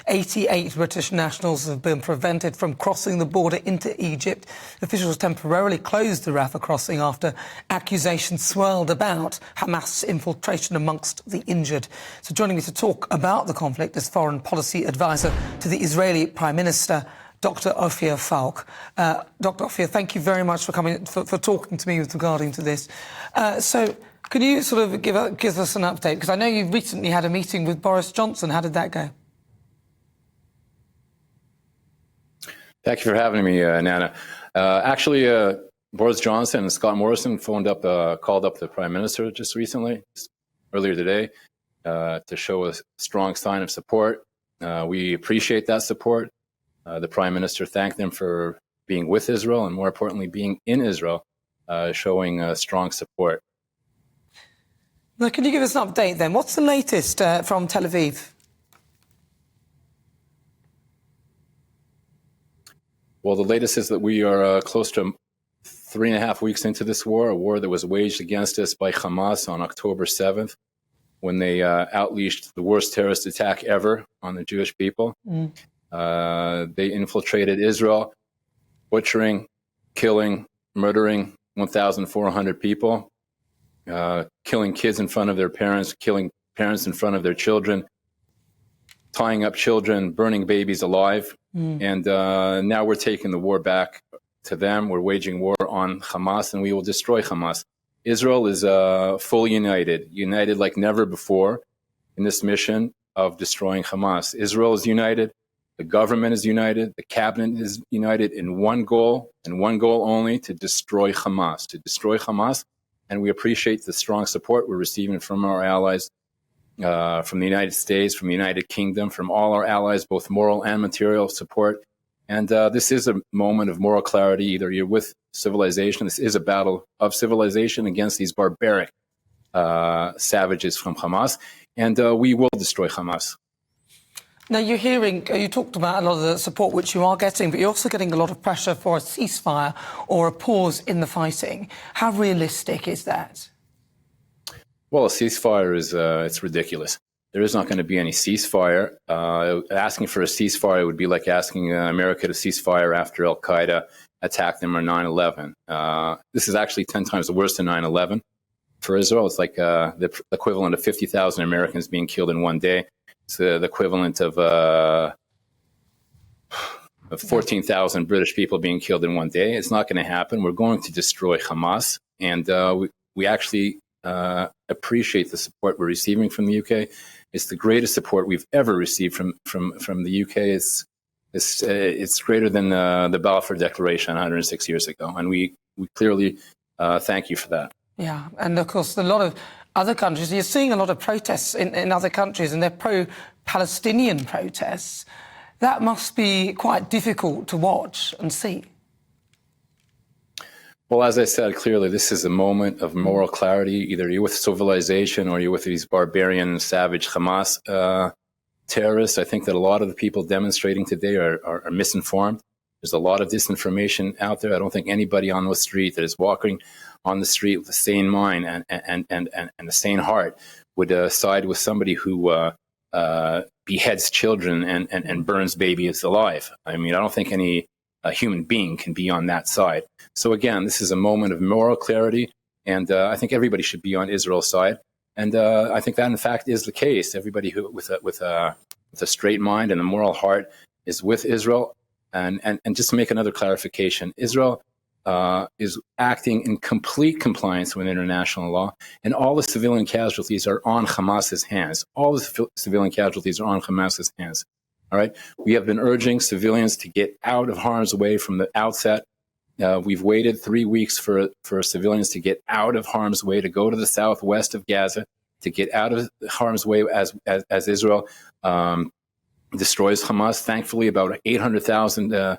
88 British nationals have been prevented from crossing the border into Egypt. Officials temporarily closed the Rafah crossing after accusations swirled about Hamas infiltration amongst the injured. So joining me to talk about the conflict is foreign policy advisor to the Israeli Prime Minister, Dr. Ophir Falk. Dr. Ophir, thank you very much for coming, for talking to me regarding to this. So can you sort of give us an update? Because I know you've recently had a meeting with Boris Johnson. How did that go? Thank you for having me, Nana. Actually, Boris Johnson and Scott Morrison called up the Prime Minister just earlier today, to show a strong sign of support. We appreciate that support. The Prime Minister thanked them for being with Israel and, more importantly, being in Israel, showing strong support. Now, can you give us an update then? What's the latest from Tel Aviv? Well, the latest is that we are close to 3.5 weeks into this war, a war that was waged against us by Hamas on October 7th, when they unleashed the worst terrorist attack ever on the Jewish people. They infiltrated Israel, butchering, killing, murdering 1,400 people, killing kids in front of their parents, killing parents in front of their children, tying up children, burning babies alive. And now we're taking the war back to them. We're waging war on Hamas, and we will destroy Hamas. Israel is fully united like never before in this mission of destroying Hamas. Israel is united. The government is united. The cabinet is united in one goal, and one goal only: to destroy Hamas. And we appreciate the strong support we're receiving from our allies, from the United States, from the United Kingdom, from all our allies, both moral and material support. And this is a moment of moral clarity. Either you're with civilization. This is a battle of civilization against these barbaric savages from Hamas. And we will destroy Hamas. Now, you talked about a lot of the support which you are getting, but you're also getting a lot of pressure for a ceasefire or a pause in the fighting. How realistic is that? Well, a ceasefire is it's ridiculous. There is not going to be any ceasefire. Asking for a ceasefire would be like asking America to cease fire after Al-Qaeda attacked them on 9/11. This is actually 10 times worse than 9/11 for Israel. It's like the equivalent of 50,000 Americans being killed in one day. It's the equivalent of 14,000 British people being killed in one day. It's not going to happen. We're going to destroy Hamas. And we actually appreciate the support we're receiving from the UK. It's the greatest support we've ever received from the UK. It's greater than the Balfour Declaration 106 years ago. And we clearly thank you for that. Yeah, and of course, a lot of other countries, you're seeing a lot of protests in other countries, and they're pro-Palestinian protests. That must be quite difficult to watch and see. Well, as I said, clearly, this is a moment of moral clarity. Either you're with civilization or you're with these barbarian, savage Hamas terrorists. I think that a lot of the people demonstrating today are misinformed. There's a lot of disinformation out there. I don't think anybody on the street that is walking on the street with a sane mind and a sane heart would side with somebody who beheads children and burns babies alive. I mean, I don't think any human being can be on that side. So again, this is a moment of moral clarity, and I think everybody should be on Israel's side. And I think that, in fact, is the case. Everybody who with a straight mind and a moral heart is with Israel. And just to make another clarification, Israel is acting in complete compliance with international law, and all the civilian casualties are on Hamas's hands. All the civilian civilians are on Hamas's hands. All right. We have been urging civilians to get out of harm's way from the outset. We've waited 3 weeks for civilians to get out of harm's way, to go to the southwest of Gaza, to get out of harm's way as Israel destroys Hamas. Thankfully, about 800,000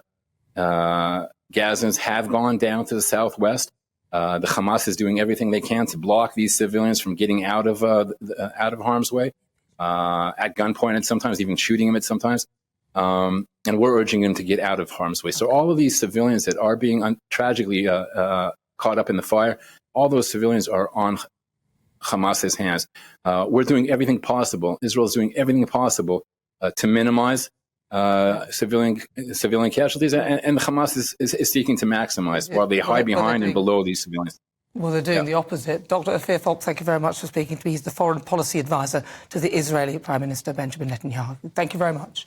Gazans have gone down to the southwest. The Hamas is doing everything they can to block these civilians from getting out of harm's way, at gunpoint, and sometimes even shooting them at sometimes. And we're urging them to get out of harm's way. So all of these civilians that are being tragically caught up in the fire, all those civilians are on Hamas's hands. We're doing everything possible. Israel is doing everything possible to minimize civilian casualties, and Hamas is seeking to maximize while they hide behind and below these civilians. Well, they're doing the opposite. Dr. Ophir Falk, thank you very much for speaking to me. He's the foreign policy advisor to the Israeli Prime Minister Benjamin Netanyahu. Thank you very much.